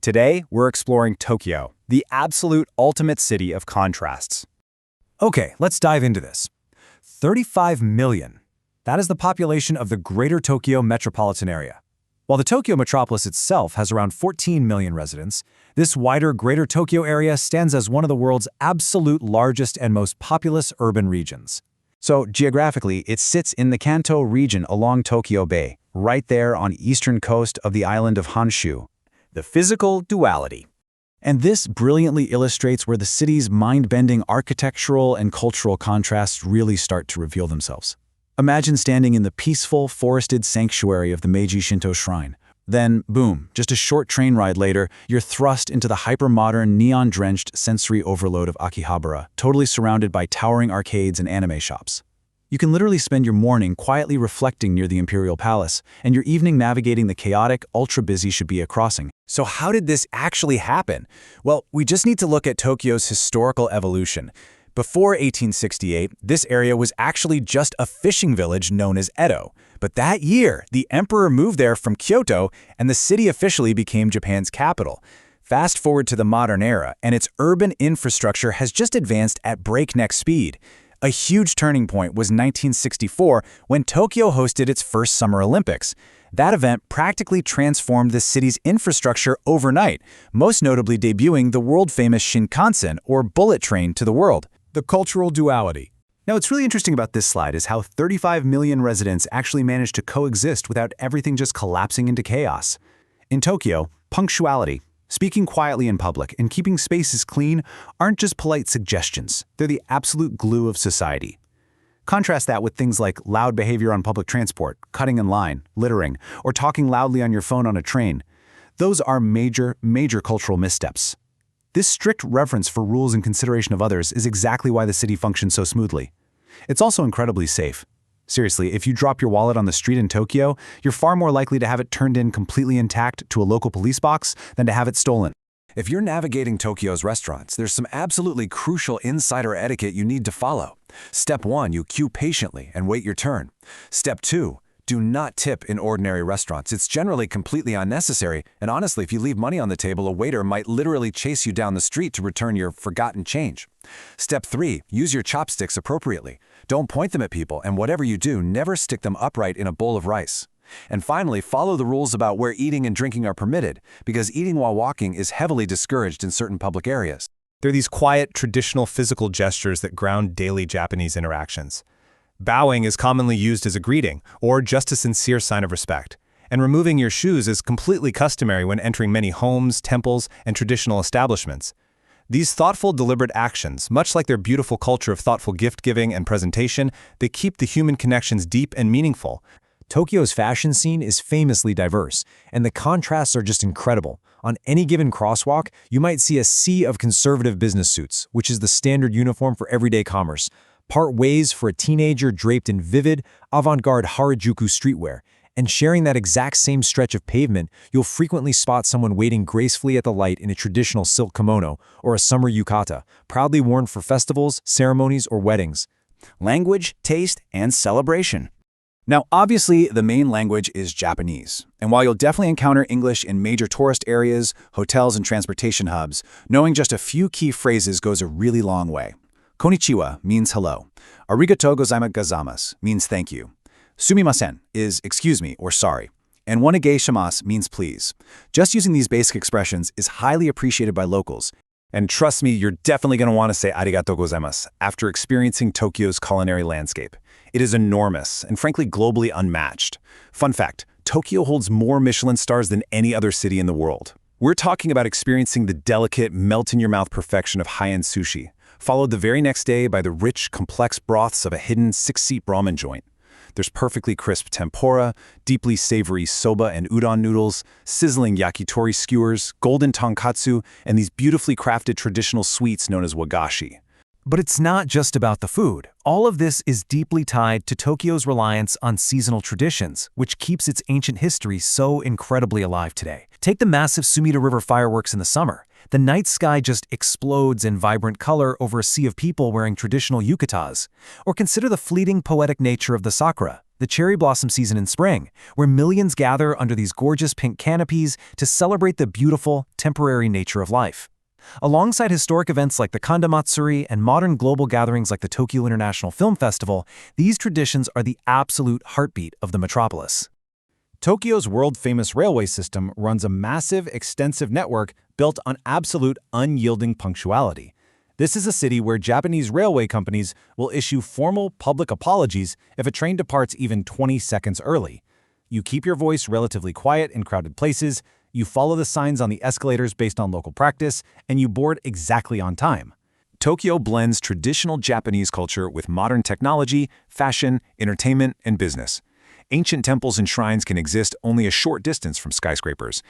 Today, we're exploring Tokyo, the absolute ultimate city of contrasts. Okay, let's dive into this. 35 million. That is the population of the Greater Tokyo metropolitan area. While the Tokyo metropolis itself has around 14 million residents, this wider Greater Tokyo area stands as one of the world's absolute largest and most populous urban regions. So, geographically, it sits in the Kanto region along Tokyo Bay, right there on the eastern coast of the island of Honshu. The physical duality. And this brilliantly illustrates where the city's mind-bending architectural and cultural contrasts really start to reveal themselves. Imagine standing in the peaceful, forested sanctuary of the Meiji Shinto Shrine. Then, boom, just a short train ride later, you're thrust into the hyper-modern, neon-drenched sensory overload of Akihabara, totally surrounded by towering arcades and anime shops. You can literally spend your morning quietly reflecting near the Imperial Palace, and your evening navigating the chaotic, ultra-busy Shibuya crossing. So how did this actually happen? Well, we just need to look at Tokyo's historical evolution. Before 1868, this area was actually just a fishing village known as Edo. But that year, the emperor moved there from Kyoto, and the city officially became Japan's capital. Fast forward to the modern era, and its urban infrastructure has just advanced at breakneck speed. A huge turning point was 1964 when Tokyo hosted its first Summer Olympics. That event practically transformed the city's infrastructure overnight, most notably debuting the world-famous Shinkansen, or bullet train, to the world. The cultural duality. Now, what's really interesting about this slide is how 35 million residents actually managed to coexist without everything just collapsing into chaos. In Tokyo, punctuality, speaking quietly in public, and keeping spaces clean aren't just polite suggestions. They're the absolute glue of society. Contrast that with things like loud behavior on public transport, cutting in line, littering, or talking loudly on your phone on a train. Those are major cultural missteps. This strict reverence for rules and consideration of others is exactly why the city functions so smoothly. It's also incredibly safe. Seriously, if you drop your wallet on the street in Tokyo, you're far more likely to have it turned in completely intact to a local police box than to have it stolen. If you're navigating Tokyo's restaurants, there's some absolutely crucial insider etiquette you need to follow. Step 1, you queue patiently and wait your turn. Step 2, do not tip in ordinary restaurants. It's generally completely unnecessary, and honestly, if you leave money on the table, a waiter might literally chase you down the street to return your forgotten change. Step 3, use your chopsticks appropriately. Don't point them at people, and whatever you do, never stick them upright in a bowl of rice. And finally, follow the rules about where eating and drinking are permitted, because eating while walking is heavily discouraged in certain public areas. They're these quiet, traditional physical gestures that ground daily Japanese interactions. Bowing is commonly used as a greeting, or just a sincere sign of respect. And removing your shoes is completely customary when entering many homes, temples, and traditional establishments. These thoughtful, deliberate actions, much like their beautiful culture of thoughtful gift-giving and presentation, they keep the human connections deep and meaningful. Tokyo's fashion scene is famously diverse, and the contrasts are just incredible. On any given crosswalk, you might see a sea of conservative business suits, which is the standard uniform for everyday commerce. Part ways for a teenager draped in vivid, avant-garde Harajuku streetwear. And sharing that exact same stretch of pavement, you'll frequently spot someone waiting gracefully at the light in a traditional silk kimono or a summer yukata, proudly worn for festivals, ceremonies, or weddings. Language, taste, and celebration. Now, obviously, the main language is Japanese. And while you'll definitely encounter English in major tourist areas, hotels, and transportation hubs, knowing just a few key phrases goes a really long way. Konnichiwa means hello. Arigatou gozaimasu means thank you. Sumimasen is excuse me or sorry. And onegai shimasu means please. Just using these basic expressions is highly appreciated by locals. And trust me, you're definitely going to want to say arigatou gozaimasu after experiencing Tokyo's culinary landscape. It is enormous and frankly globally unmatched. Fun fact, Tokyo holds more Michelin stars than any other city in the world. We're talking about experiencing the delicate, melt-in-your-mouth perfection of high-end sushi, followed the very next day by the rich, complex broths of a hidden six-seat ramen joint. There's perfectly crisp tempura, deeply savory soba and udon noodles, sizzling yakitori skewers, golden tonkatsu, and these beautifully crafted traditional sweets known as wagashi. But it's not just about the food. All of this is deeply tied to Tokyo's reliance on seasonal traditions, which keeps its ancient history so incredibly alive today. Take the massive Sumida River fireworks in the summer. The night sky just explodes in vibrant color over a sea of people wearing traditional yukatas. Or consider the fleeting poetic nature of the sakura, the cherry blossom season in spring, where millions gather under these gorgeous pink canopies to celebrate the beautiful, contemporary nature of life. Alongside historic events like the Kanda Matsuri and modern global gatherings like the Tokyo International Film Festival, these traditions are the absolute heartbeat of the metropolis. Tokyo's world-famous railway system runs a massive, extensive network built on absolute, unyielding punctuality. This is a city where Japanese railway companies will issue formal public apologies if a train departs even 20 seconds early. You keep your voice relatively quiet in crowded places, you follow the signs on the escalators based on local practice, and you board exactly on time. Tokyo blends traditional Japanese culture with modern technology, fashion, entertainment, and business. Ancient temples and shrines can exist only a short distance from skyscrapers,